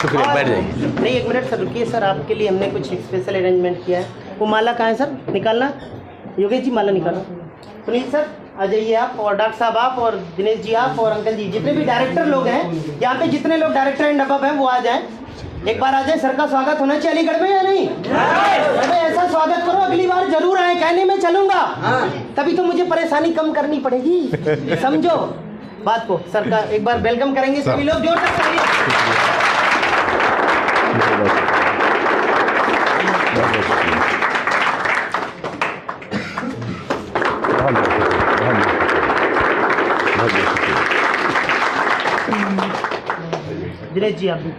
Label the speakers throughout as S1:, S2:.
S1: शुक्रिया, बैठ जाइए।
S2: नहीं, एक मिनट सर रुकिए सर, आपके लिए हमने कुछ स्पेशल अरेंजमेंट किया है। वो माला कहाँ है सर, निकालना। योगेश जी माला निकालो। सुनील सर आ जाइए आप, और डॉक्टर साहब आप, और दिनेश जी आप, और अंकल जी, जितने भी डायरेक्टर लोग हैं यहाँ पे, जितने लोग डायरेक्टर एंड अबव हैं वो आ जाएं, एक बार आ जाए। सर का स्वागत होना चाहिए अलीगढ़ में या नहीं? अरे ऐसा स्वागत करो अगली बार जरूर आए, कहने में चलूंगा, तभी तो मुझे परेशानी कम करनी पड़ेगी, समझो बात को। सर का एक बार वेलकम करेंगे सभी लोग, जोर से करिए। दिनेश जी आप भी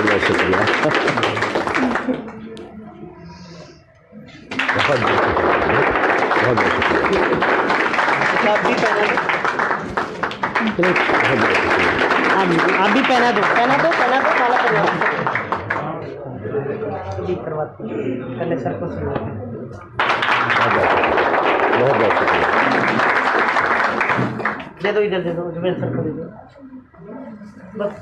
S1: बहुत शुक्रिया।
S2: आप भी पहना दो माला करवा जी, करवाते हैं सर को।
S1: बहुत शुक्रिया।
S2: दे दो, इधर दे दो, जुबेर सर को दे दो बस।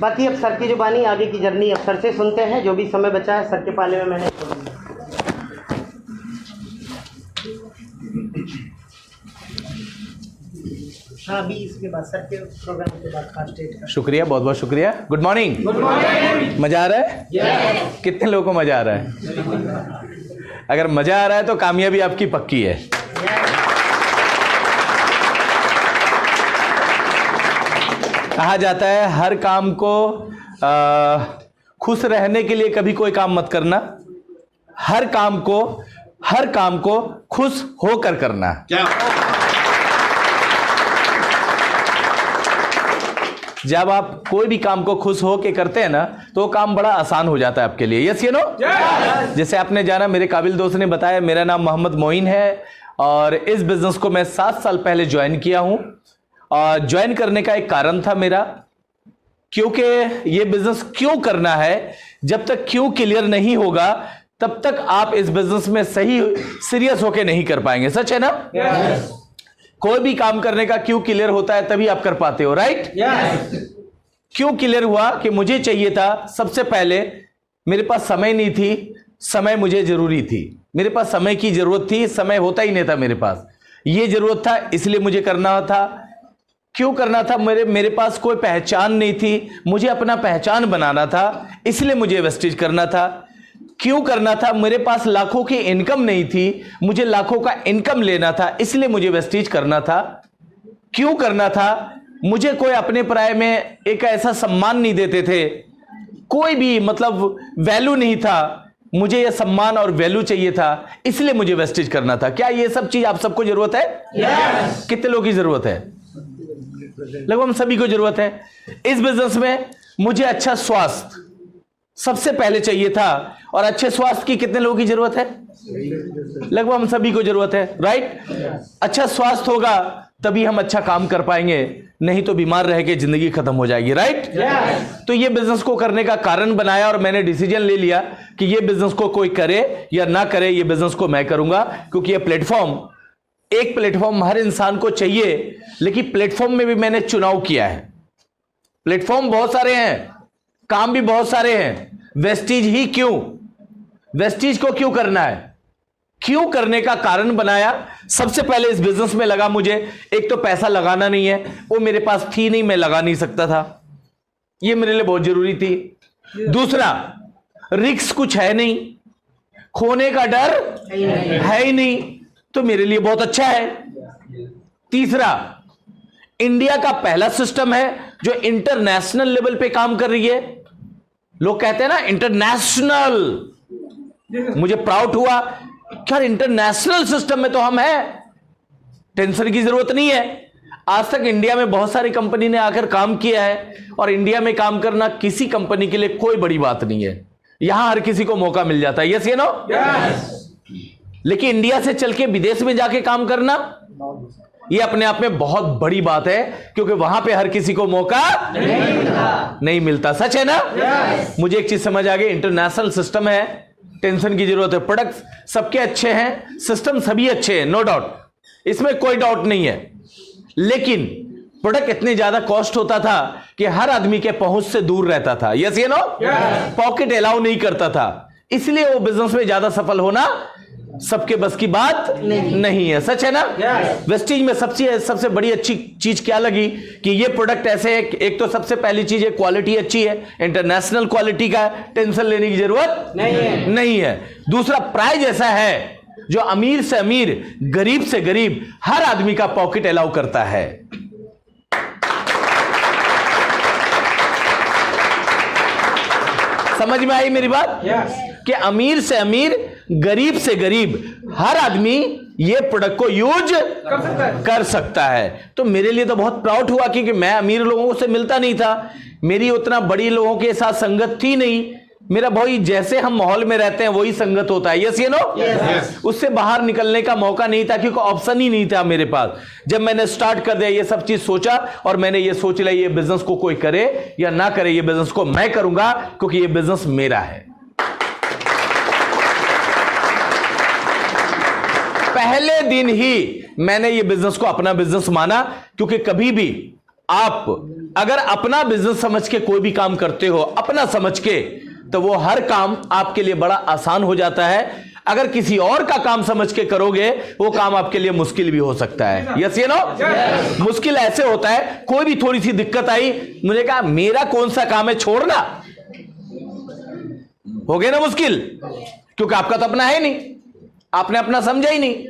S2: बाकी अब सर की जुबानी, आगे की जर्नी अब सर से सुनते हैं। जो भी समय बचा है सर के पाले में मैंने हाँ, अभी इसके बाद सर के प्रोग्राम के बाद फास्ट एड का।
S1: शुक्रिया, बहुत बहुत शुक्रिया। Good morning. मजा आ रहा है?
S2: yes.
S1: कितने लोगों को मजा आ रहा है? अगर मजा आ रहा है तो कामयाबी आपकी पक्की है। कहा जाता है हर काम को खुश रहने के लिए कभी कोई काम मत करना, हर काम को खुश होकर करना। क्या? जब आप कोई भी काम को खुश होकर करते हैं ना तो वो काम बड़ा आसान हो जाता है आपके लिए। Yes, you know. जैसे आपने जाना, मेरे काबिल दोस्त ने बताया, मेरा नाम मोहम्मद मोइन है और इस बिजनेस को मैं 7 साल पहले ज्वाइन किया हूं। और ज्वाइन करने का एक कारण था मेरा, क्योंकि ये बिजनेस क्यों करना है, जब तक क्यों क्लियर नहीं होगा तब तक आप इस बिजनेस में सही सीरियस होके नहीं कर पाएंगे। सच है ना? कोई भी काम करने का क्यों क्लियर होता है तभी आप कर पाते हो, राइट? क्यों क्लियर हुआ कि मुझे चाहिए था, सबसे पहले मेरे पास समय नहीं थी, समय मुझे जरूरी थी। मेरे पास समय की जरूरत थी, समय होता ही नहीं था मेरे पास। ये जरूरत था इसलिए मुझे करना था। क्यों करना था? मेरे पास कोई पहचान नहीं थी, मुझे अपना पहचान बनाना था, इसलिए मुझे वेस्टेज करना था। क्यों करना था? मेरे पास लाखों की इनकम नहीं थी, मुझे लाखों का इनकम लेना था, इसलिए मुझे वेस्टेज करना था। क्यों करना था? मुझे कोई अपने पराये में एक ऐसा सम्मान नहीं देते थे, कोई भी मतलब वैल्यू नहीं था, मुझे यह सम्मान और वैल्यू चाहिए था, इसलिए मुझे वेस्टेज करना था। क्या ये सब चीज आप सबको जरूरत है? yes. कितने लोगों की जरूरत है? लगभग हम सभी को जरूरत है। इस बिजनेस में मुझे अच्छा स्वास्थ्य सबसे पहले चाहिए था, और अच्छे स्वास्थ्य की कितने लोगों की जरूरत है? लगभग हम सभी को जरूरत है, राइट? अच्छा स्वास्थ्य होगा तभी हम अच्छा काम कर पाएंगे, नहीं तो बीमार रह के जिंदगी खत्म हो जाएगी, राइट? तो ये बिजनेस को करने का कारण बनाया और मैंने डिसीजन ले लिया कि ये बिजनेस को कोई करे या ना करे, ये बिजनेस को मैं करूंगा, क्योंकि ये प्लेटफॉर्म, एक प्लेटफॉर्म हर इंसान को चाहिए, लेकिन प्लेटफॉर्म में भी मैंने चुनाव किया है। प्लेटफॉर्म बहुत सारे हैं, काम भी बहुत सारे हैं, वेस्टीज ही क्यों? वेस्टीज को क्यों करना है? क्यों करने का कारण बनाया। सबसे पहले इस बिजनेस में लगा मुझे, एक तो पैसा लगाना नहीं है, वो मेरे पास थी नहीं, मैं लगा नहीं सकता था, ये मेरे लिए बहुत जरूरी थी। दूसरा, रिस्क कुछ है नहीं, खोने का डर है ही नहीं, तो मेरे लिए बहुत अच्छा है। तीसरा, इंडिया का पहला सिस्टम है जो इंटरनेशनल लेवल पे काम कर रही है। लोग कहते हैं ना इंटरनेशनल, मुझे प्राउड हुआ क्या इंटरनेशनल सिस्टम में तो हम हैं, टेंशन की जरूरत नहीं है। आज तक इंडिया में बहुत सारी कंपनी ने आकर काम किया है, और इंडिया में काम करना किसी कंपनी के लिए कोई बड़ी बात नहीं है, यहां हर किसी को मौका मिल जाता है। यस या नो? लेकिन इंडिया से चल के विदेश में जाके काम करना ये अपने आप में बहुत बड़ी बात है, क्योंकि वहां पे हर किसी को मौका नहीं मिलता। सच है ना? मुझे एक चीज समझ आ गई, इंटरनेशनल सिस्टम है, टेंशन की जरूरत है। प्रोडक्ट्स सबके अच्छे हैं, सिस्टम सभी अच्छे हैं, नो डाउट, इसमें कोई डाउट नहीं है। लेकिन प्रोडक्ट इतने ज्यादा कॉस्ट होता था कि हर आदमी के पहुंच से दूर रहता था। यस ये नो, पॉकेट अलाउ नहीं करता था, इसलिए वो बिजनेस में ज्यादा सफल होना सबके बस की बात नहीं है। सच है ना? वेस्टीज में सबसे बड़ी अच्छी चीज क्या लगी कि ये प्रोडक्ट ऐसे है, एक तो सबसे पहली चीज है क्वालिटी अच्छी है, इंटरनेशनल क्वालिटी का, टेंशन लेने की जरूरत नहीं है। दूसरा, प्राइस ऐसा है जो अमीर से अमीर, गरीब से गरीब हर आदमी का पॉकेट अलाउ करता है। समझ में आई मेरी बात? कि अमीर से अमीर, गरीब से गरीब हर आदमी ये प्रोडक्ट को यूज कर सकता है। तो मेरे लिए तो बहुत प्राउड हुआ, क्योंकि मैं अमीर लोगों से मिलता नहीं था, मेरी उतना बड़ी लोगों के साथ संगत थी नहीं। मेरा भाई जैसे हम माहौल में रहते हैं वही संगत होता है। यस ये नो, उससे बाहर निकलने का मौका नहीं था, क्योंकि ऑप्शन ही नहीं था मेरे पास। जब मैंने स्टार्ट कर दिया, ये सब चीज सोचा, और मैंने ये सोच लिया ये बिजनेस को कोई करे या ना करे, ये बिजनेस को मैं करूंगा, क्योंकि ये बिजनेस मेरा है। पहले दिन ही मैंने ये बिजनेस को अपना बिजनेस माना, क्योंकि कभी भी आप अगर अपना बिजनेस समझ के कोई भी काम करते हो, अपना समझ के, तो वो हर काम आपके लिए बड़ा आसान हो जाता है। अगर किसी और का काम समझ के करोगे, वो काम आपके लिए मुश्किल भी हो सकता है। यस ये नो, मुश्किल ऐसे होता है, कोई भी थोड़ी सी दिक्कत आई, मुझे कहा मेरा कौन सा काम है, छोड़ना, हो गया ना मुश्किल, क्योंकि आपका तो अपना है नहीं, आपने अपना समझा ही नहीं।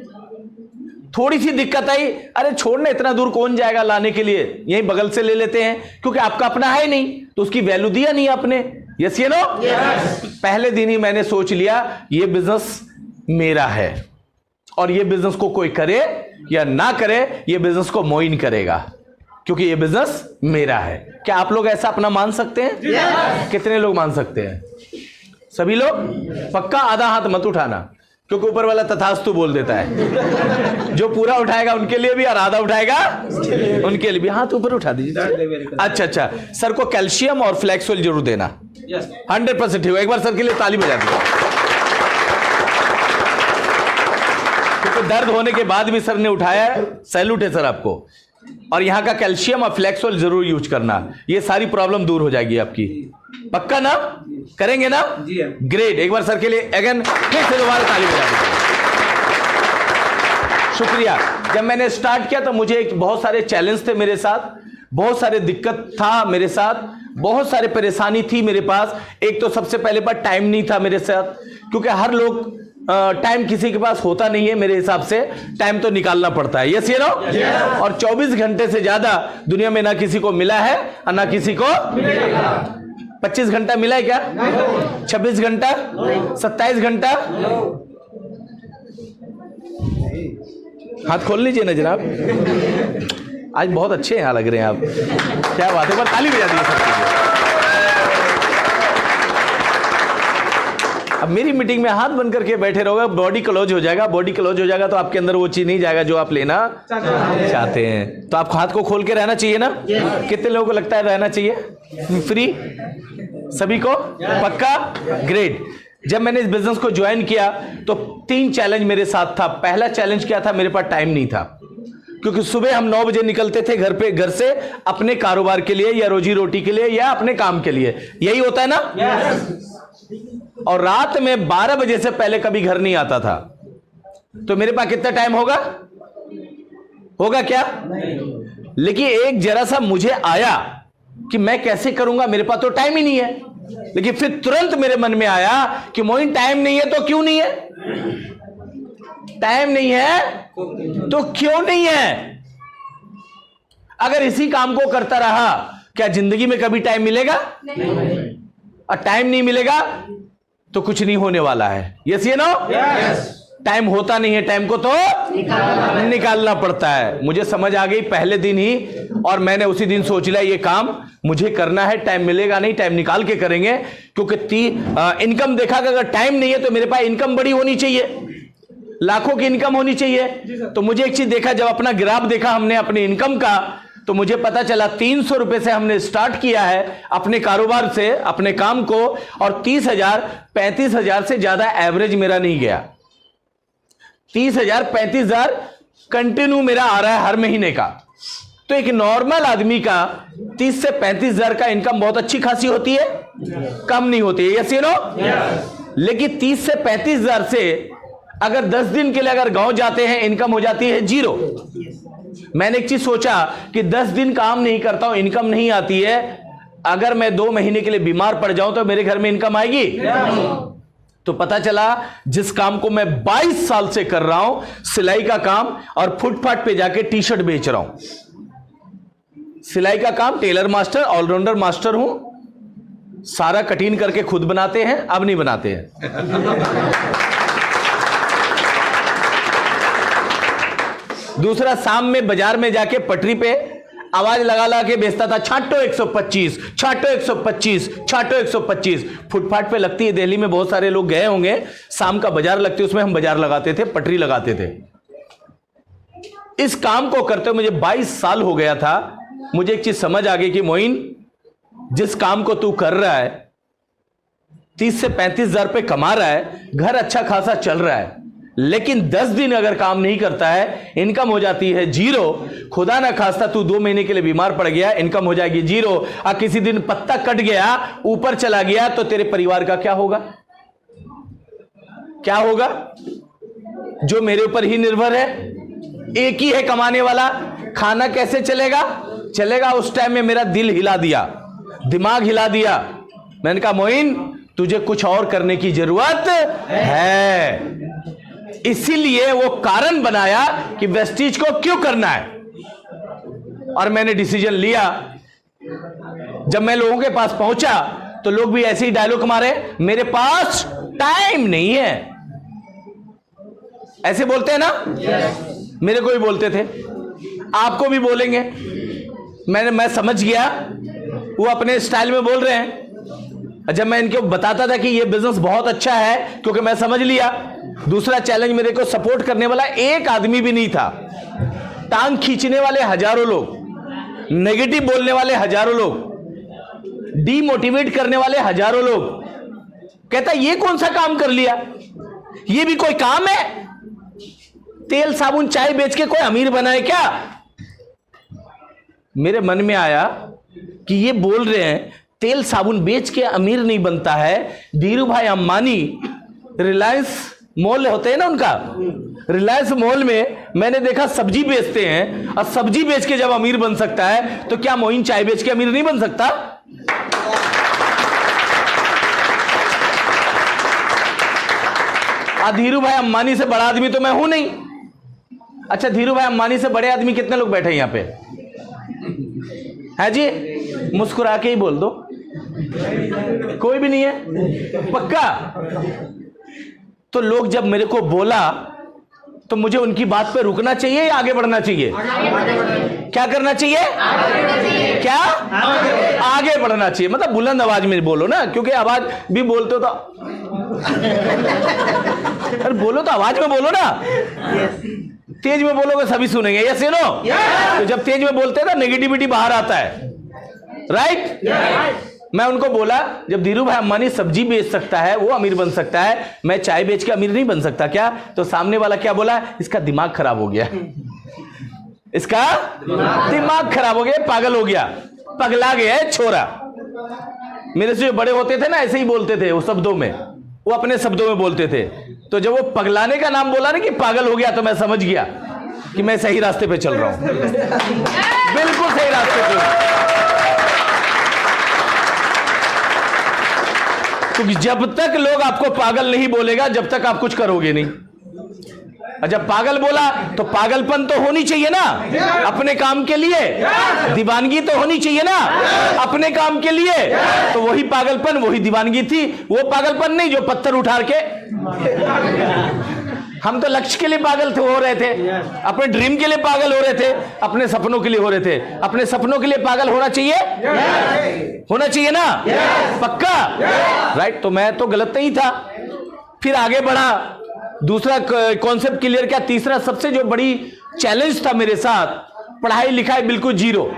S1: थोड़ी सी दिक्कत आई, अरे छोड़ने, इतना दूर कौन जाएगा लाने के लिए, यहीं बगल से ले लेते हैं, क्योंकि आपका अपना है नहीं, तो उसकी वैल्यू दिया नहीं आपने। यस ये नो, पहले दिन ही मैंने सोच लिया ये बिजनेस मेरा है, और ये बिजनेस को कोई करे या ना करे, ये बिजनेस को मोइन करेगा, क्योंकि ये बिजनेस मेरा है। क्या आप लोग ऐसा अपना मान सकते हैं? कितने लोग मान सकते हैं? सभी लोग? पक्का? आधा हाथ मत उठाना, क्योंकि ऊपर वाला तथास्तु बोल देता है। जो पूरा उठाएगा उनके लिए भी, और आधा उठाएगा उनके लिए भी। हाथ ऊपर उठा दीजिए। अच्छा, सर को कैल्शियम और फ्लैक्स ऑयल जरूर देना। 100% हो। एक बार सर के लिए ताली बजा दीजिए, क्योंकि दर्द होने के बाद भी सर ने उठाया, सैल्यूट है सर आपको। और यहां का कैल्शियम और फ्लैक्स ऑयल जरूर यूज करना, ये सारी प्रॉब्लम दूर हो जाएगी आपकी। पक्का ना? करेंगे ना? ग्रेट। एक बार सर के लिए अगेन फिर से दोबारा ताली बजा दीजिए। शुक्रिया। जब मैंने स्टार्ट किया तो मुझे बहुत सारे चैलेंज थे मेरे साथ, बहुत सारे दिक्कत था मेरे साथ, बहुत सारे परेशानी थी मेरे पास। एक तो सबसे पहले बात टाइम नहीं था मेरे साथ, क्योंकि हर लोग टाइम किसी के पास होता नहीं है। मेरे हिसाब से टाइम तो निकालना पड़ता है। यस ये नो, और 24 घंटे से ज्यादा दुनिया में ना किसी को मिला है और ना किसी को मिलेगा। 25 घंटा मिला है क्या? 26 घंटा, 27 घंटा। हाथ खोल लीजिए ना जनाब, आज बहुत अच्छे यहाँ लग रहे हैं आप, क्या बात है। ताली बजा दीजिए सबके लिए। अब मेरी मीटिंग में हाथ बंद करके बैठे रहोगे, बॉडी क्लोज हो जाएगा। बॉडी क्लोज हो जाएगा तो आपके अंदर वो चीज नहीं जाएगा जो आप लेना चाहते हैं। तो आपको हाथ को खोल के रहना चाहिए ना? कितने लोगों को लगता है रहना चाहिए फ्री? सभी को? पक्का? ग्रेट। जब मैंने इस बिजनेस को ज्वाइन किया तो 3 चैलेंज मेरे साथ था। पहला चैलेंज क्या था? मेरे पास टाइम नहीं था, क्योंकि सुबह हम 9 बजे निकलते थे घर से अपने कारोबार के लिए या रोजी रोटी के लिए या अपने काम के लिए, यही होता है ना? और रात में 12 बजे से पहले कभी घर नहीं आता था। तो मेरे पास कितना टाइम होगा क्या? लेकिन एक जरा सा मुझे आया कि मैं कैसे करूंगा, मेरे पास तो टाइम ही नहीं है। लेकिन फिर तुरंत मेरे मन में आया कि मोइन टाइम नहीं है तो क्यों नहीं है? टाइम नहीं है तो क्यों नहीं है? अगर इसी काम को करता रहा, क्या जिंदगी में कभी टाइम मिलेगा? और टाइम नहीं मिलेगा तो कुछ नहीं होने वाला है। यस ये नो? टाइम होता नहीं है, टाइम को तो निकालना पड़ता है। मुझे समझ आ गई पहले दिन ही, और मैंने उसी दिन सोच लिया ये काम मुझे करना है। टाइम मिलेगा नहीं, टाइम निकाल के करेंगे, क्योंकि इनकम देखा कि अगर टाइम नहीं है तो मेरे पास इनकम बड़ी होनी चाहिए। लाखों की इनकम होनी चाहिए। तो मुझे एक चीज देखा, जब अपना ग्राफ देखा हमने अपने इनकम का, तो मुझे पता चला 300 रुपए से हमने स्टार्ट किया है अपने कारोबार से, अपने काम को, और 30,000 35,000 से ज्यादा एवरेज मेरा नहीं गया। 30,000 35,000 कंटिन्यू मेरा आ रहा है हर महीने का। तो एक नॉर्मल आदमी का 30 से 35,000 का इनकम बहुत अच्छी खासी होती है, कम नहीं होती है, यस यू नो। लेकिन 30 से 35,000 से अगर 10 दिन के लिए अगर गांव जाते हैं, इनकम हो जाती है 0। मैंने एक चीज सोचा कि 10 दिन काम नहीं करता हूं, इनकम नहीं आती है, अगर मैं 2 महीने के लिए बीमार पड़ जाऊं तो मेरे घर में इनकम आएगी? तो पता चला जिस काम को मैं 22 साल से कर रहा हूं, सिलाई का काम, और फुटपाथ पे जाके टी शर्ट बेच रहा हूं। सिलाई का काम, टेलर मास्टर, ऑलराउंडर मास्टर हूं, सारा कटिंग करके खुद बनाते हैं, अब नहीं बनाते हैं। दूसरा, शाम में बाजार में जाके पटरी पे आवाज लगा लगा के बेचता था, छाटो 125, छाटो 125, छाटो 125। फुटपाथ पे लगती है, दिल्ली में बहुत सारे लोग गए होंगे, शाम का बाजार लगती है, उसमें हम बाजार लगाते थे, पटरी लगाते थे। इस काम को करते हुए मुझे 22 साल हो गया था। मुझे एक चीज समझ आ गई कि मोइन, जिस काम को तू कर रहा है, 30 से 35,000 रुपए कमा रहा है, घर अच्छा खासा चल रहा है, लेकिन 10 दिन अगर काम नहीं करता है, इनकम हो जाती है 0। खुदा ना खास्ता तू 2 महीने के लिए बीमार पड़ गया, इनकम हो जाएगी 0। और किसी दिन पत्ता कट गया, ऊपर चला गया, तो तेरे परिवार का क्या होगा? क्या होगा? जो मेरे ऊपर ही निर्भर है, एक ही है कमाने वाला, खाना कैसे चलेगा? चलेगा। उस टाइम में मेरा दिल हिला दिया, दिमाग हिला दिया। मैंने कहा मोइन, तुझे कुछ और करने की जरूरत है। इसीलिए वो कारण बनाया कि वेस्टीज को क्यों करना है, और मैंने डिसीजन लिया। जब मैं लोगों के पास पहुंचा तो लोग भी ऐसे ही डायलॉग मारे, मेरे पास टाइम नहीं है। ऐसे बोलते हैं ना? मेरे को भी बोलते थे, आपको भी बोलेंगे। मैं समझ गया वो अपने स्टाइल में बोल रहे हैं। जब मैं इनको बताता था कि ये बिजनेस बहुत अच्छा है, क्योंकि मैं समझ लिया। दूसरा चैलेंज, मेरे को सपोर्ट करने वाला एक आदमी भी नहीं था। टांग खींचने वाले हजारों लोग, नेगेटिव बोलने वाले हजारों लोग, डीमोटिवेट करने वाले हजारों लोग। कहता ये कौन सा काम कर लिया, ये भी कोई काम है? तेल साबुन चाय बेच के कोई अमीर बना है क्या? मेरे मन में आया कि ये बोल रहे हैं तेल साबुन बेच के अमीर नहीं बनता है। धीरू भाई अंबानी, रिलायंस मॉल होते हैं ना उनका, रिलायंस मॉल में मैंने देखा सब्जी बेचते हैं, और सब्जी बेच के जब अमीर बन सकता है, तो क्या मोइन चाय बेच के अमीर नहीं बन सकता? धीरू भाई अंबानी से बड़ा आदमी तो मैं हूं नहीं। अच्छा, धीरू भाई अंबानी से बड़े आदमी कितने लोग बैठे हैं यहां पे? है जी? मुस्कुरा के ही बोल दो, कोई भी नहीं है, पक्का? तो लोग जब मेरे को बोला, तो मुझे उनकी बात पे रुकना चाहिए या आगे बढ़ना चाहिए? क्या करना चाहिए? क्या? आगे बढ़ना चाहिए। मतलब बुलंद आवाज में बोलो ना, क्योंकि आवाज भी बोलते हो तो अरे बोलो तो आवाज में बोलो ना। तेज में बोलोगे सभी सुनेंगे, यस यू नो। तो जब तेज में बोलते हैं ना, नेगेटिविटी बाहर आता है, राइट? मैं उनको बोला, जब धीरू भाई अंबानी सब्जी बेच सकता है, वो अमीर बन सकता है, मैं चाय बेच के अमीर नहीं बन सकता क्या? तो सामने वाला क्या बोला? इसका दिमाग खराब हो गया, इसका दिमाग खराब हो गया, पागल हो गया, पगला गया है छोरा। मेरे से जो बड़े होते थे ना, ऐसे ही बोलते थे वो शब्दों में, वो अपने शब्दों में बोलते थे। तो जब वो पगलाने का नाम बोला ना कि पागल हो गया, तो मैं समझ गया कि मैं सही रास्ते पे चल रहा हूं, बिल्कुल सही रास्ते पे। क्योंकि जब तक लोग आपको पागल नहीं बोलेगा, जब तक आप कुछ करोगे नहीं। और जब पागल बोला तो पागलपन तो होनी चाहिए ना अपने काम के लिए, दीवानगी तो होनी चाहिए ना अपने काम के लिए। तो वही पागलपन, वही दीवानगी थी। वो पागलपन नहीं जो पत्थर उठा के, हम तो लक्ष्य के लिए पागल थे, हो रहे थे, अपने ड्रीम के लिए पागल हो रहे थे, अपने सपनों के लिए हो रहे थे। अपने सपनों के लिए पागल होना चाहिए, होना चाहिए ना, पक्का, राइट? तो मैं तो गलत नहीं था। फिर आगे बढ़ा, दूसरा कॉन्सेप्ट क्लियर किया। तीसरा सबसे जो बड़ी चैलेंज था मेरे साथ, पढ़ाई लिखाई बिल्कुल जीरो।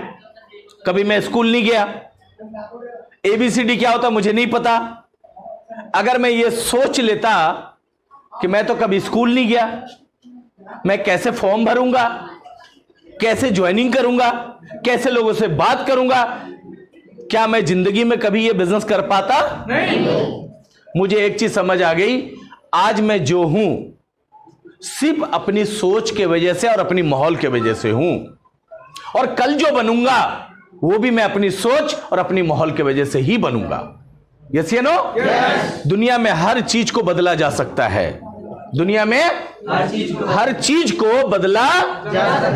S1: कभी मैं स्कूल नहीं गया, ABCD क्या होता मुझे नहीं पता। अगर मैं ये सोच लेता कि मैं तो कभी स्कूल नहीं गया, मैं कैसे फॉर्म भरूंगा, कैसे ज्वाइनिंग करूंगा, कैसे लोगों से बात करूंगा, क्या मैं जिंदगी में कभी ये बिजनेस कर पाता? नहीं। मुझे एक चीज समझ आ गई, आज मैं जो हूं सिर्फ अपनी सोच के वजह से और अपनी माहौल के वजह से हूं, और कल जो बनूंगा वो भी मैं अपनी सोच और अपनी माहौल के वजह से ही बनूंगा। यस या नो? दुनिया में हर चीज को बदला जा सकता है, दुनिया में हर चीज को बदला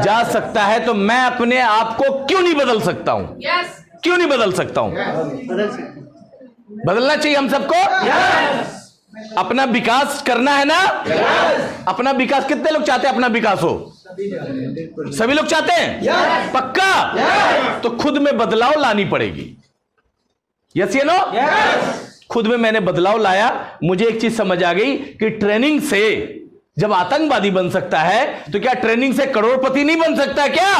S1: जा सकता है। तो मैं अपने आप को क्यों नहीं बदल सकता हूं? क्यों नहीं बदल सकता हूं? बदलना चाहिए हम सबको। अपना विकास करना है ना? अपना विकास कितने लोग चाहते हैं? अपना विकास हो सभी लोग चाहते हैं? पक्का? तो खुद में बदलाव लानी पड़ेगी। यस या नो? खुद में मैंने बदलाव लाया। मुझे एक चीज समझ आ गई कि ट्रेनिंग से जब आतंकवादी बन सकता है तो क्या ट्रेनिंग से करोड़पति नहीं बन सकता क्या?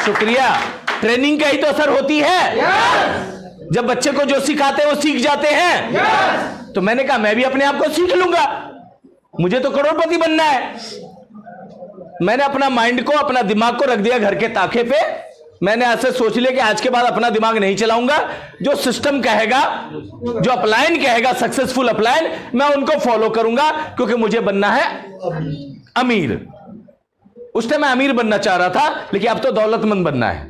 S1: शुक्रिया। ट्रेनिंग का ही तो असर होती है। जब बच्चे को जो सिखाते हैं वो सीख जाते हैं। तो मैंने कहा मैं भी अपने आप को सीख लूंगा, मुझे तो करोड़पति बनना है। मैंने अपना माइंड को, अपना दिमाग को रख दिया घर के ताखे पे। मैंने ऐसे सोच लिया कि आज के बाद अपना दिमाग नहीं चलाऊंगा, जो सिस्टम कहेगा, जो अपलाइन कहेगा, सक्सेसफुल अपलाइन, मैं उनको फॉलो करूंगा, क्योंकि मुझे बनना है अमीर। उस टाइम मैं अमीर बनना चाह रहा था, लेकिन अब तो दौलतमंद बनना है।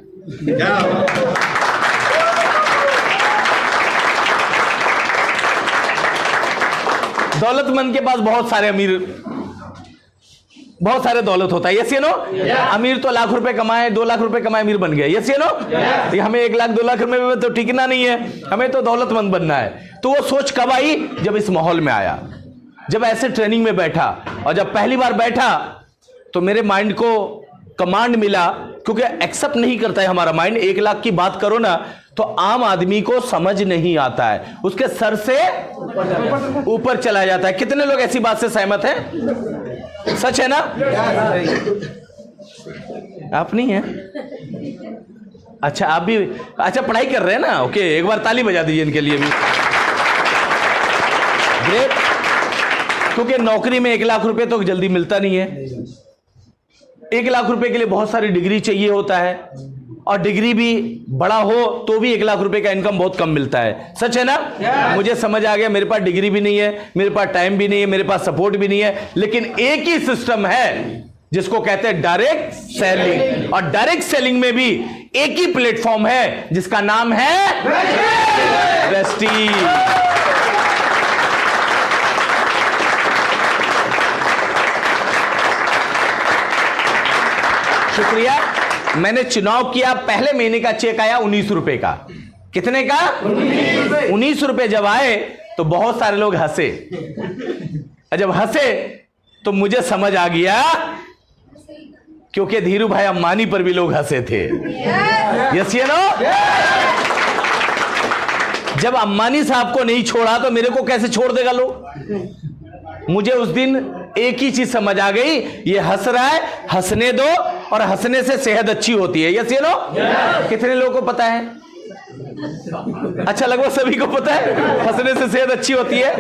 S1: दौलतमंद के पास बहुत सारे अमीर, बहुत सारे दौलत होता है। यस या नो? अमीर तो लाख रुपए कमाए, 2 लाख रुपए कमाए, अमीर बन गए। यस या नो? हमें 1 लाख 2 लाख रुपए में तो टिकना नहीं है, हमें तो दौलतमंद बनना है। तो वो सोच कब आई? जब इस माहौल में आया, जब ऐसे ट्रेनिंग में बैठा। और जब पहली बार बैठा तो मेरे माइंड को कमांड मिला, क्योंकि एक्सेप्ट नहीं करता है हमारा माइंड। 1 लाख की बात करो ना तो आम आदमी को समझ नहीं आता है, उसके सर से ऊपर चला जाता है। कितने लोग ऐसी बात से सहमत हैं? सच है ना? आप नहीं है? अच्छा, आप भी अच्छा पढ़ाई कर रहे हैं ना? ओके, एक बार ताली बजा दीजिए इनके लिए भी। ग्रेट। क्योंकि नौकरी में 1 लाख रुपए तो जल्दी मिलता नहीं है। 1 लाख रुपए के लिए बहुत सारी डिग्री चाहिए होता है, और डिग्री भी बड़ा हो तो भी 1 लाख रुपए का इनकम बहुत कम मिलता है। सच है ना? मुझे समझ आ गया, मेरे पास डिग्री भी नहीं है, मेरे पास टाइम भी नहीं है, मेरे पास सपोर्ट भी नहीं है, लेकिन एक ही सिस्टम है जिसको कहते हैं डायरेक्ट सेलिंग। और डायरेक्ट सेलिंग में भी एक ही प्लेटफॉर्म है जिसका नाम है प्रेस्टीज। शुक्रिया। मैंने चुनाव किया, पहले महीने का चेक आया 19 रुपए का। कितने का? 19 रुपए जब आए तो बहुत सारे लोग हंसे। जब हंसे तो मुझे समझ आ गया, क्योंकि धीरू भाई अंबानी पर भी लोग हंसे थे। यस या नो? जब अंबानी साहब को नहीं छोड़ा तो मेरे को कैसे छोड़ देगा लोग? मुझे उस दिन एक ही चीज समझ आ गई, ये हंस रहा है, हंसने दो, और हंसने से सेहत अच्छी होती है। यस या नो? कितने लोगों को पता है? अच्छा, लगभग सभी को पता है हंसने से सेहत अच्छी होती है,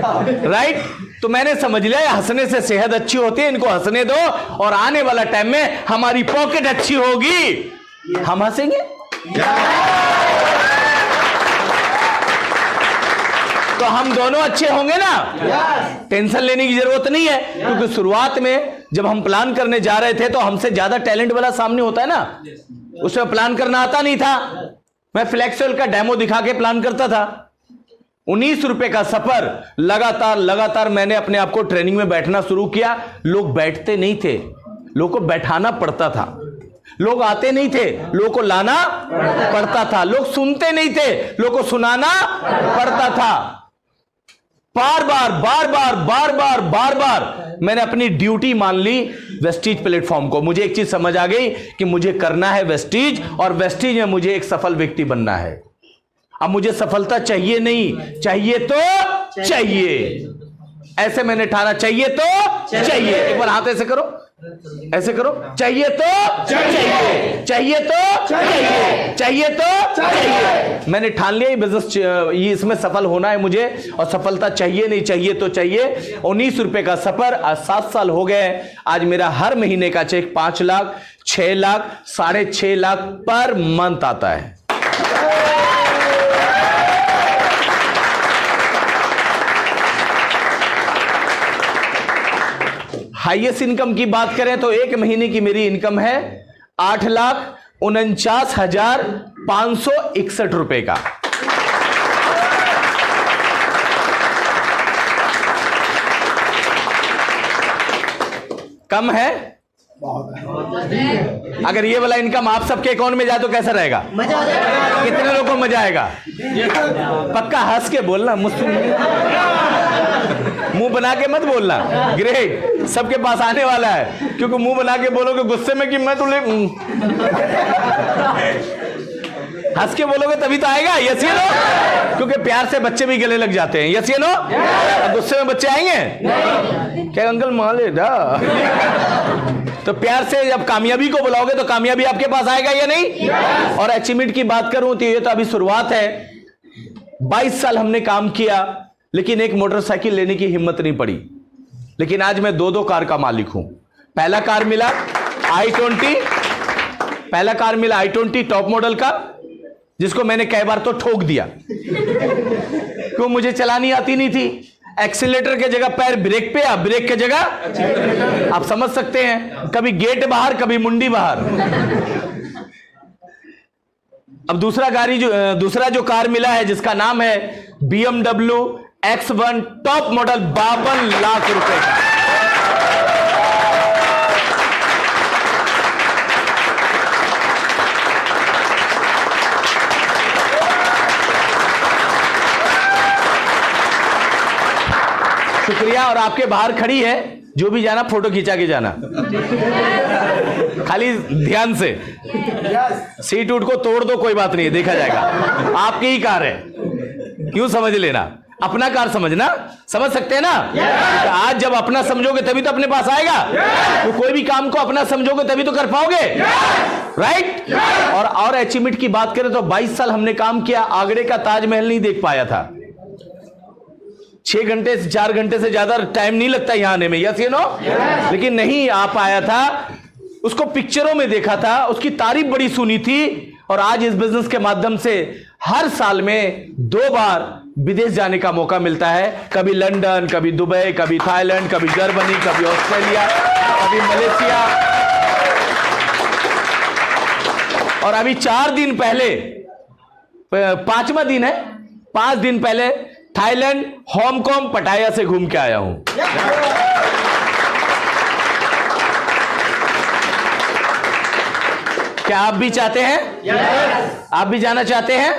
S1: राइट? तो मैंने समझ लिया हंसने से सेहत अच्छी होती है, इनको हंसने दो, और आने वाला टाइम में हमारी पॉकेट अच्छी होगी, हम हंसेंगे। तो हम दोनों अच्छे होंगे ना। टेंशन लेने की जरूरत नहीं है, क्योंकि शुरुआत में जब हम प्लान करने जा रहे थे तो हमसे ज्यादा टैलेंट वाला सामने होता है ना, उसमें प्लान करना आता नहीं था। मैं फ्लेक्सोल का डेमो दिखा के प्लान करता था। 19 रुपए का सफर, लगातार मैंने अपने आप को ट्रेनिंग में बैठना शुरू किया। लोग बैठते नहीं थे, लोगों को बैठाना पड़ता था। लोग आते नहीं थे, लोगों को लाना पड़ता था। लोग सुनते नहीं थे, लोगों को सुनाना पड़ता था। बार बार मैंने अपनी ड्यूटी मान ली वेस्टीज प्लेटफॉर्म को। मुझे एक चीज समझ आ गई कि मुझे करना है वेस्टीज, और वेस्टीज में मुझे एक सफल व्यक्ति बनना है। अब मुझे सफलता चाहिए नहीं, चाहिए तो चाहिए, ऐसे मैंने ठाना, चाहिए तो चाहिए। एक बार हाथ ऐसे करो, ऐसे करो, चाहिए तो चाहिए, चाहिए तो चाहिए, चाहिए तो चाहिए। मैंने ठान लिया ये बिजनेस, ये इसमें सफल होना है मुझे, और सफलता चाहिए नहीं, चाहिए तो चाहिए। 19 रुपए का सफर, आज 7 साल हो गए। आज मेरा हर महीने का check 5 lakh, 6 lakh, 6.5 lakh per month आता है। हाईएस्ट इनकम की बात करें तो एक महीने की मेरी इनकम है 8,49,561 रुपए का। कम है? अगर ये वाला इनकम आप सबके अकाउंट में जाए तो कैसा रहेगा?
S2: मजा आ जाएगा।
S1: कितने लोगों को मजा आएगा? पक्का हंस के बोलना, मुझसे मुंह बना के मत बोलना। ग्रेट, सबके पास आने वाला है, क्योंकि मुंह बना के बोलोगे गुस्से में कि मैं तो हंस के बोलोगे तभी तो आएगा। यस या नो? क्योंकि प्यार से बच्चे भी गले लग जाते हैं। यस या नो? गुस्से में बच्चे आएंगे क्या? अंकल मान ले दा। तो प्यार से जब कामयाबी को बुलाओगे तो कामयाबी आपके पास आएगा या नहीं? और अचीवमेंट की बात करूं तो ये तो अभी शुरुआत है। 22 साल हमने काम किया, लेकिन एक मोटरसाइकिल लेने की हिम्मत नहीं पड़ी। लेकिन आज मैं 2 कार का मालिक हूं। पहला कार मिला i20 टॉप मॉडल का, जिसको मैंने कई बार तो ठोक दिया, क्यों? मुझे चलानी आती नहीं थी। एक्सीलेटर के जगह पैर ब्रेक पे, ब्रेक के जगह, आप समझ सकते हैं, कभी गेट बाहर, कभी मुंडी बाहर। अब दूसरा जो कार मिला है, जिसका नाम है BMW X1 top model, 52 lakh रुपए का। शुक्रिया। और आपके बाहर खड़ी है, जो भी जाना फोटो खींचा के जाना, खाली ध्यान से। सीट उठ को तोड़ दो, कोई बात नहीं है, देखा जाएगा। आपकी ही कार है, क्यों समझ लेना, अपना कार समझना, समझ सकते हैं ना? तो आज जब अपना समझोगे तभी तो अपने पास आएगा। तो कोई भी काम को अपना समझोगे तभी तो कर पाओगे, राइट? और अचीवमेंट की बात करें तो 22 साल हमने काम किया। आगरे का ताजमहल नहीं देख पाया था। 6 घंटे से 4 घंटे से ज्यादा टाइम नहीं लगता यहां आने में, यस या नो? लेकिन नहीं आ पाया था। उसको पिक्चरों में देखा था, उसकी तारीफ बड़ी सुनी थी। और आज इस बिजनेस के माध्यम से हर साल में 2 बार विदेश जाने का मौका मिलता है। कभी लंदन, कभी दुबई, कभी थाईलैंड, कभी जर्मनी, कभी ऑस्ट्रेलिया, कभी मलेशिया। और अभी 4 दिन पहले, 5वां दिन है, 5 दिन पहले थाईलैंड, हांगकांग, पटाया से घूम के आया हूं। क्या आप भी चाहते हैं? आप भी जाना चाहते हैं?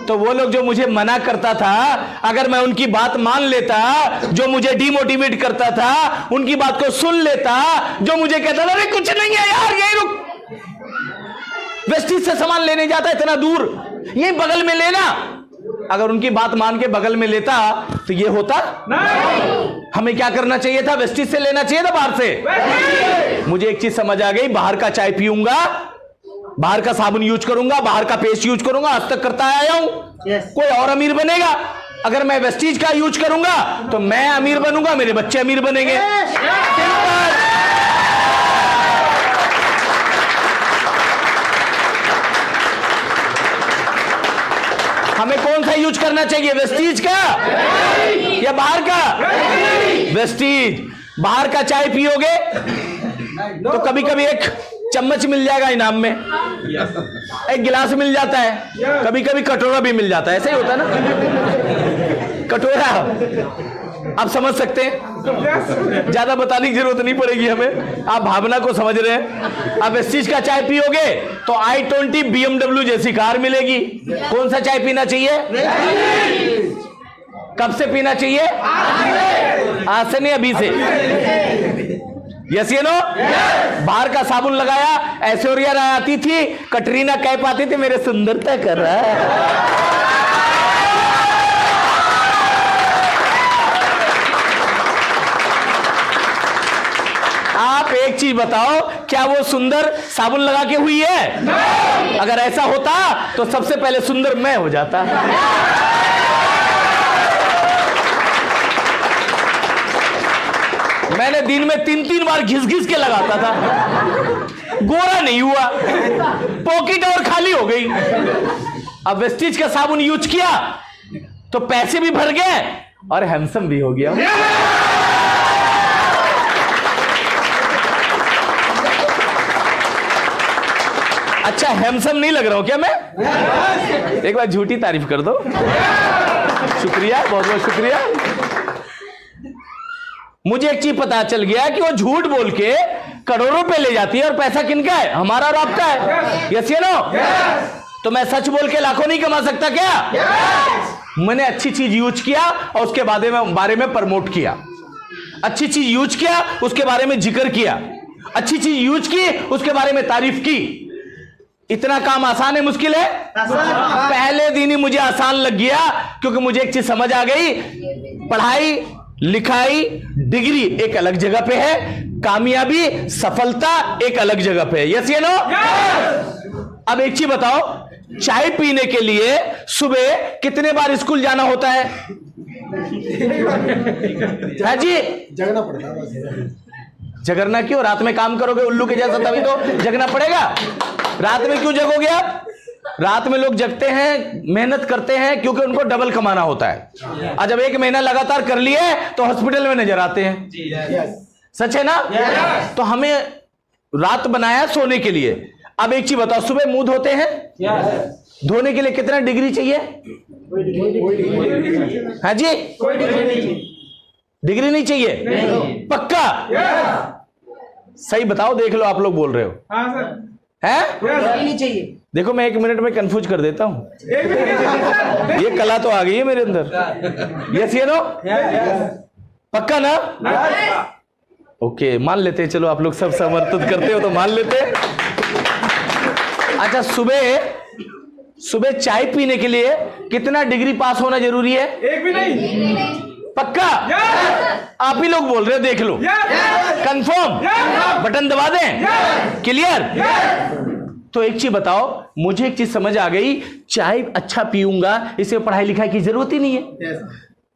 S1: तो वो लोग जो मुझे मना करता था, अगर मैं उनकी बात मान लेता, जो मुझे डिमोटिवेट करता था, उनकी बात को सुन लेता, जो मुझे कहता था अरे कुछ नहीं है यार, यही रुक, वेस्टीज से सामान लेने जाता इतना दूर, यही बगल में लेना, अगर उनकी बात मान के बगल में लेता तो ये होता नहीं। हमें क्या करना चाहिए था? वेस्टीज से लेना चाहिए था, बाहर से। मुझे एक चीज समझ आ गई, बाहर का चाय पीऊंगा, बाहर का साबुन यूज करूंगा, बाहर का पेस्ट यूज करूंगा, आज तक करता आया हूं। कोई और अमीर बनेगा? अगर मैं वेस्टीज का यूज करूंगा तो मैं अमीर बनूंगा, मेरे बच्चे अमीर बनेंगे। हमें कौन सा यूज करना चाहिए, वेस्टीज का या बाहर का? वेस्टीज। बाहर का चाय पियोगे तो कभी कभी एक चम्मच मिल जाएगा इनाम में, एक गिलास मिल जाता है, कभी कभी कटोरा भी मिल जाता है, ऐसे ही होता है ना, कटोरा। आप समझ सकते हैं, ज्यादा बताने की जरूरत नहीं पड़ेगी हमें, आप भावना को समझ रहे हैं। आप इस चीज का चाय पियोगे तो i20 BMW जैसी कार मिलेगी। कौन सा चाय पीना चाहिए? कब से पीना चाहिए? आज से नहीं, अभी से। यस ये नो। बाहर का साबुन लगाया, ऐश्वर्या राय आती थी, कटरीना कैफ आती थी, मेरे सुंदरता कर रहा है। आप एक चीज बताओ, क्या वो सुंदर साबुन लगा के हुई है? नहीं। अगर ऐसा होता तो सबसे पहले सुंदर मैं हो जाता। मैंने दिन में 3-3 बार घिस घिस के लगाता था, गोरा नहीं हुआ, पॉकेट और खाली हो गई। अब वेस्टीज का साबुन यूज किया तो पैसे भी भर गए और हैंडसम भी हो गया। अच्छा, हैंडसम नहीं लग रहा हूं क्या मैं? एक बार झूठी तारीफ कर दो। शुक्रिया, बहुत बहुत शुक्रिया। मुझे एक चीज पता चल गया कि वो झूठ बोल के करोड़ों पे ले जाती है और पैसा किनका है? हमारा और आपका है। यस या नो? तो मैं सच बोल के लाखों नहीं कमा सकता क्या? मैंने अच्छी चीज यूज किया और उसके बारे में प्रमोट किया, अच्छी चीज यूज किया उसके बारे में जिक्र किया, अच्छी चीज यूज की उसके बारे में तारीफ की। इतना काम आसान है मुश्किल है? पहले दिन ही मुझे आसान लग गया, क्योंकि मुझे एक चीज समझ आ गई, पढ़ाई लिखाई डिग्री एक अलग जगह पे है, कामयाबी सफलता एक अलग जगह पे है। यस या नो? अब एक चीज बताओ, चाय पीने के लिए सुबह कितने बार स्कूल जाना होता है? है जी?
S3: जगना पड़ता है।
S1: जगरना क्यों? रात में काम करोगे उल्लू के जैसा, तभी तो जगना पड़ेगा। रात में क्यों जगोगे आप? रात में लोग जगते हैं, मेहनत करते हैं, क्योंकि उनको डबल कमाना होता है। और जब 1 महीना लगातार कर लिए तो हॉस्पिटल में नजर आते हैं। सच है ना? तो हमें रात बनाया सोने के लिए। अब एक चीज बताओ, सुबह मुंह धोते हैं, धोने के लिए कितना डिग्री चाहिए? हाँ जी? डिग्री नहीं चाहिए? पक्का? सही बताओ, देख लो, आप लोग बोल रहे हो है?
S2: नहीं चाहिए।
S1: देखो, मैं 1 मिनट में कंफ्यूज कर देता हूं। ये कला तो आ गई है मेरे अंदर। यस ये नो? पक्का ना? ओके, मान लेते हैं। चलो, आप लोग सब समर्थित करते हो तो मान लेते हैं। अच्छा, सुबह चाय पीने के लिए कितना डिग्री पास होना जरूरी है?
S3: 1 भी नहीं।
S1: पक्का? आप ही लोग बोल रहे हो, देख लो। कंफर्म? बटन दबा दें? क्लियर? तो एक चीज बताओ, मुझे एक चीज समझ आ गई, चाय अच्छा पीऊंगा इसमें पढ़ाई लिखाई की जरूरत ही नहीं है।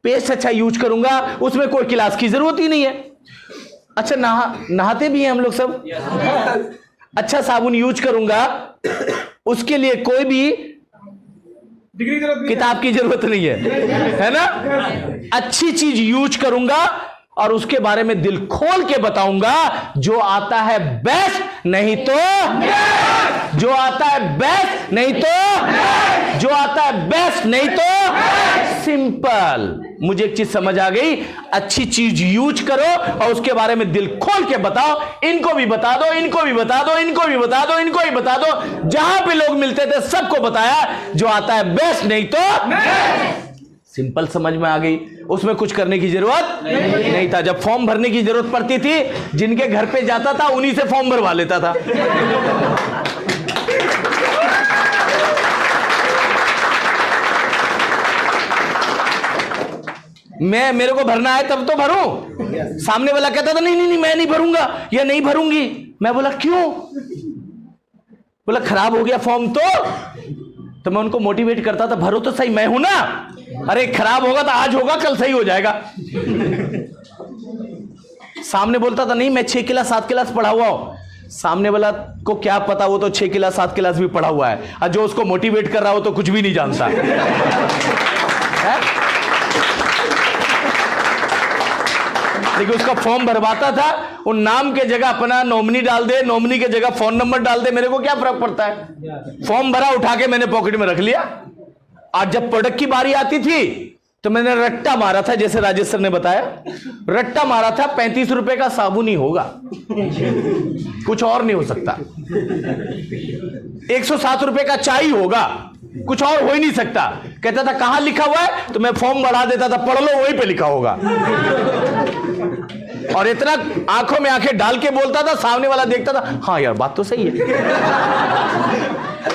S1: पेस्ट अच्छा यूज करूंगा उसमें कोई क्लास की जरूरत ही नहीं है। अच्छा, नहाते भी हैं हम लोग सब। अच्छा साबुन यूज करूंगा उसके लिए कोई भी किताब की जरूरत नहीं है ना? अच्छी चीज यूज करूंगा और उसके बारे में दिल खोल के बताऊंगा। जो आता है बेस्ट, नहीं तो जो आता है बेस्ट, नहीं तो जो आता है बेस्ट, नहीं तो सिंपल। मुझे एक चीज समझ आ गई, अच्छी चीज यूज करो और उसके बारे में दिल खोल के बताओ। इनको भी बता दो, इनको भी बता दो, इनको भी बता दो, इनको भी बता दो। जहां पे लोग मिलते थे सबको बताया, जो आता है बेस्ट, नहीं तो सिंपल। समझ में आ गई? उसमें कुछ करने की जरूरत नहीं था। जब फॉर्म भरने की जरूरत पड़ती थी, जिनके घर पे जाता था उन्हीं से फॉर्म भरवा लेता था। मेरे को भरना है तब तो भरूं। सामने वाला कहता था नहीं नहीं नहीं मैं नहीं भरूंगा या नहीं भरूंगी। मैं बोला क्यों? बोला खराब हो गया फॉर्म। तो मैं उनको मोटिवेट करता था, भरो तो सही, मैं हूं ना। अरे खराब होगा तो आज होगा, कल सही हो जाएगा। सामने बोलता था नहीं मैं 6 क्लास 7 क्लास पढ़ा हुआ हूं। सामने वाला को क्या पता, वो तो 6 क्लास 7 क्लास भी पढ़ा हुआ है, और जो उसको मोटिवेट कर रहा हो तो कुछ भी नहीं जानता है? लेकिन उसका फॉर्म भरवाता था, उन नाम के जगह अपना नॉमिनी डाल दे, नॉमिनी के जगह फोन नंबर डाल दे, मेरे को क्या फर्क पड़ता है। फॉर्म भरा, उठा के मैंने पॉकेट में रख लिया। आज जब प्रोडक्ट की बारी आती थी तो मैंने रट्टा मारा था, जैसे राजेश सर ने बताया, रट्टा मारा था 35 रुपए का साबुन ही होगा, कुछ और नहीं हो सकता। 107 रुपए का चाय होगा, कुछ और हो ही नहीं सकता। कहता था कहां लिखा हुआ है, तो मैं फॉर्म बढ़ा देता था, पढ़ लो वहीं पे लिखा होगा। और इतना आंखों में आंखें डाल के बोलता था, सामने वाला देखता था, हाँ यार बात तो सही है।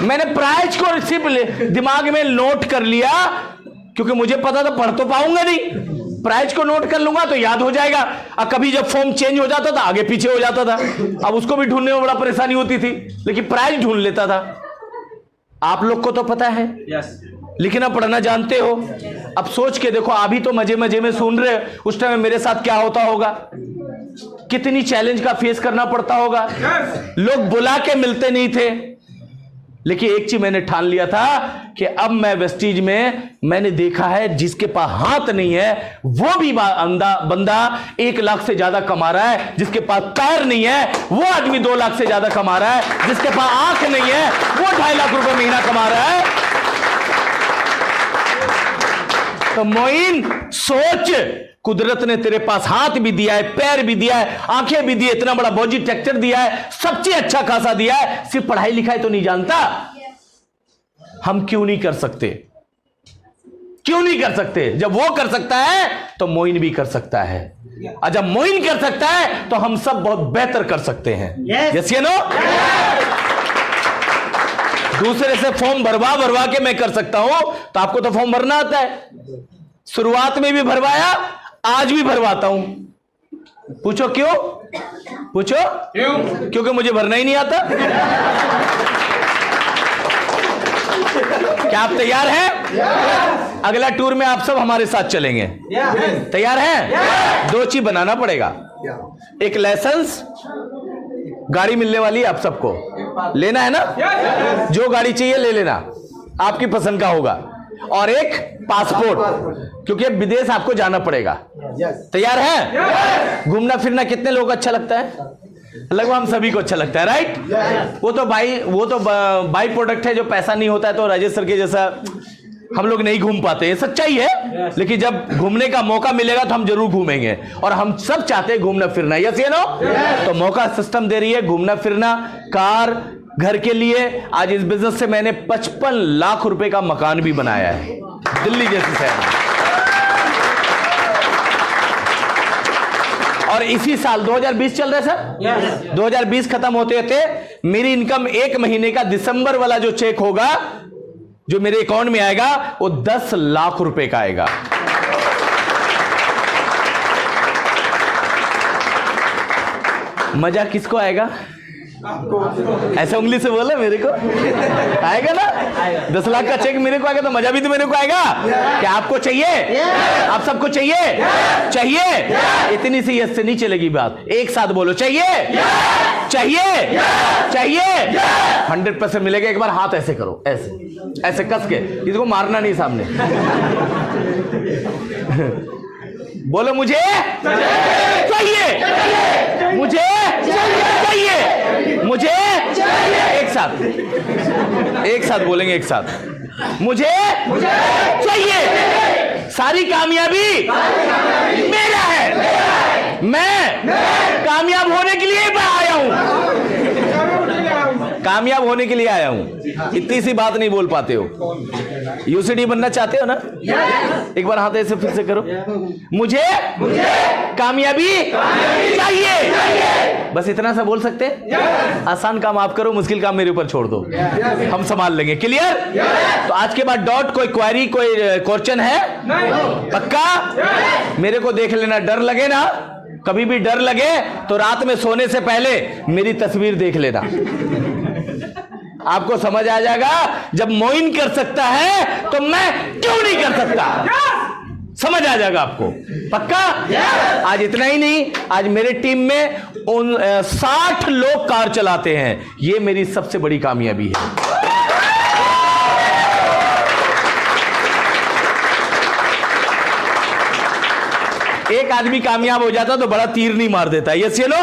S1: मैंने प्राइज को सिर्फ दिमाग में नोट कर लिया, क्योंकि मुझे पता था पढ़ तो पाऊंगा नहीं, प्राइज को नोट कर लूंगा तो याद हो जाएगा। अब कभी जब फॉर्म चेंज हो जाता था आगे पीछे हो जाता था, अब उसको भी ढूंढने में बड़ा परेशानी होती थी, लेकिन प्राइज ढूंढ लेता था। आप लोग को तो पता है, लिखना पढ़ना जानते हो। अब सोच के देखो, अभी तो मजे मजे में सुन रहे, उस टाइम मेरे साथ क्या होता होगा, कितनी चैलेंज का फेस करना पड़ता होगा। लोग बुला के मिलते नहीं थे, लेकिन एक चीज मैंने ठान लिया था कि अब मैं वेस्टीज में मैंने देखा है, जिसके पास हाथ नहीं है वो भी बंदा 1 लाख से ज्यादा कमा रहा है, जिसके पास पैर नहीं है वो आदमी 2 लाख से ज्यादा कमा रहा है, जिसके पास आंख नहीं है वो 2.5 लाख रुपए महीना कमा रहा है। तो मोइन सोच, कुदरत ने तेरे पास हाथ भी दिया है, पैर भी दिया है, आंखें भी दी है, इतना बड़ा बॉडी टेक्सचर दिया है, सब चीज अच्छा खासा दिया है, सिर्फ पढ़ाई लिखाई तो नहीं जानता। हम क्यों नहीं कर सकते? क्यों नहीं कर सकते? जब वो कर सकता है तो मोइन भी कर सकता है, और जब मोइन कर सकता है तो हम सब बहुत बेहतर कर सकते हैं। यस या नो? दूसरे से फॉर्म भरवा के मैं कर सकता हूं, तो आपको तो फॉर्म भरना आता है। शुरुआत में भी भरवाया, आज भी भरवाता हूं। पूछो क्यों? पूछो क्यों? क्योंकि मुझे भरना ही नहीं आता। क्या आप तैयार हैं? अगला टूर में आप सब हमारे साथ चलेंगे। तैयार हैं? 2 चीज बनाना पड़ेगा, एक लाइसेंस, गाड़ी मिलने वाली है आप सबको, लेना है ना, जो गाड़ी चाहिए ले लेना, आपकी पसंद का होगा, और एक पासपोर्ट, क्योंकि विदेश आपको जाना पड़ेगा। तैयार है? घूमना फिरना कितने लोगों को अच्छा लगता है? लगभग हम सभी को अच्छा लगता है, राइट? वो तो बाई प्रोडक्ट है, जो पैसा नहीं होता है तो राजेश सर के जैसा हम लोग नहीं घूम पाते, ये सच्चाई है। लेकिन जब घूमने का मौका मिलेगा तो हम जरूर घूमेंगे, और हम सब चाहते हैं घूमना फिरना। यस या नो? तो मौका सिस्टम दे रही है घूमना फिरना, कार, घर के लिए। आज इस बिजनेस से मैंने 55 लाख रुपए का मकान भी बनाया है दिल्ली जैसे शहर में। और इसी साल 2020 चल रहा है सर, 2020 खत्म होते होते मेरी इनकम 1 महीने का दिसंबर वाला जो चेक होगा, जो मेरे अकाउंट में आएगा, वो 10 लाख रुपए का आएगा। मजा किसको आएगा? ऐसे उंगली से बोला, मेरे को आएगा ना? 10 लाख का चेक मेरे को आएगा तो मजा भी तो मेरे को आएगा। क्या आपको चाहिए? आप सबको चाहिए? चाहिए? इतनी सी यस से नहीं चलेगी बात, एक साथ बोलो, चाहिए? चाहिए? चाहिए? 100% मिलेगा। एक बार हाथ ऐसे करो, ऐसे ऐसे कस के, इसको मारना नहीं सामने। बोलो मुझे चाहिए, मुझे चाहिए, मुझे एक साथ बोलेंगे, एक साथ, मुझे चाहिए। सारी कामयाबी मेरा है, मैं कामयाब होने के लिए आया हूं, कामयाब होने के लिए आया हूं। इतनी सी बात नहीं बोल पाते हो। यूसीडी बनना चाहते हो ना? एक बार हाथ ऐसे फिर से करो, मुझे कामयाबी चाहिए। बस इतना सा बोल सकते हैं। आसान काम आप करो, मुश्किल काम मेरे ऊपर छोड़ दो, हम संभाल लेंगे। क्लियर? तो आज के बाद डॉट, कोई क्वेरी, कोई क्वेश्चन है? पक्का? मेरे को देख लेना, डर लगे ना, कभी भी डर लगे तो रात में सोने से पहले मेरी तस्वीर देख लेना, आपको समझ आ जाएगा। जब मोइन कर सकता है तो मैं क्यों नहीं कर सकता, समझ आ जाएगा आपको। पक्का? आज इतना ही नहीं, आज मेरे टीम में 60 लोग कार चलाते हैं, ये मेरी सबसे बड़ी कामयाबी है। एक आदमी कामयाब हो जाता तो बड़ा तीर नहीं मार देता। यस ये लो?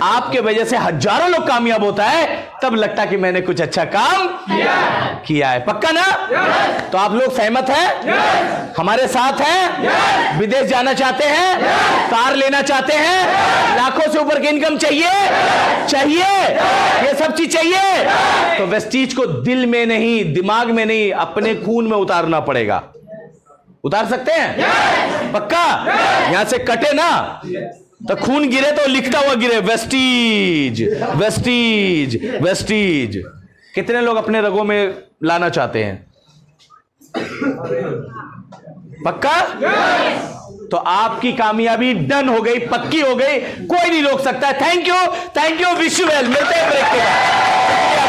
S1: आपके वजह से हजारों लोग कामयाब होता है, तब लगता कि मैंने कुछ अच्छा काम किया है। पक्का ना? तो आप लोग सहमत हैं? हमारे साथ हैं? विदेश जाना चाहते हैं? कार लेना चाहते हैं? लाखों से ऊपर की इनकम चाहिए? ये सब चीज चाहिए? तो वेस्टीज को दिल में नहीं, दिमाग में नहीं, अपने खून में उतारना पड़ेगा। उतार सकते हैं? पक्का? यहां से कटे ना तो खून गिरे तो लिखता हुआ गिरे, वेस्टीज वेस्टीज वेस्टीज। कितने लोग अपने रगों में लाना चाहते हैं? पक्का? तो आपकी कामयाबी डन हो गई, पक्की हो गई, कोई नहीं रोक सकता। Thank you wish you well. मिलते हैं ब्रेक के बाद।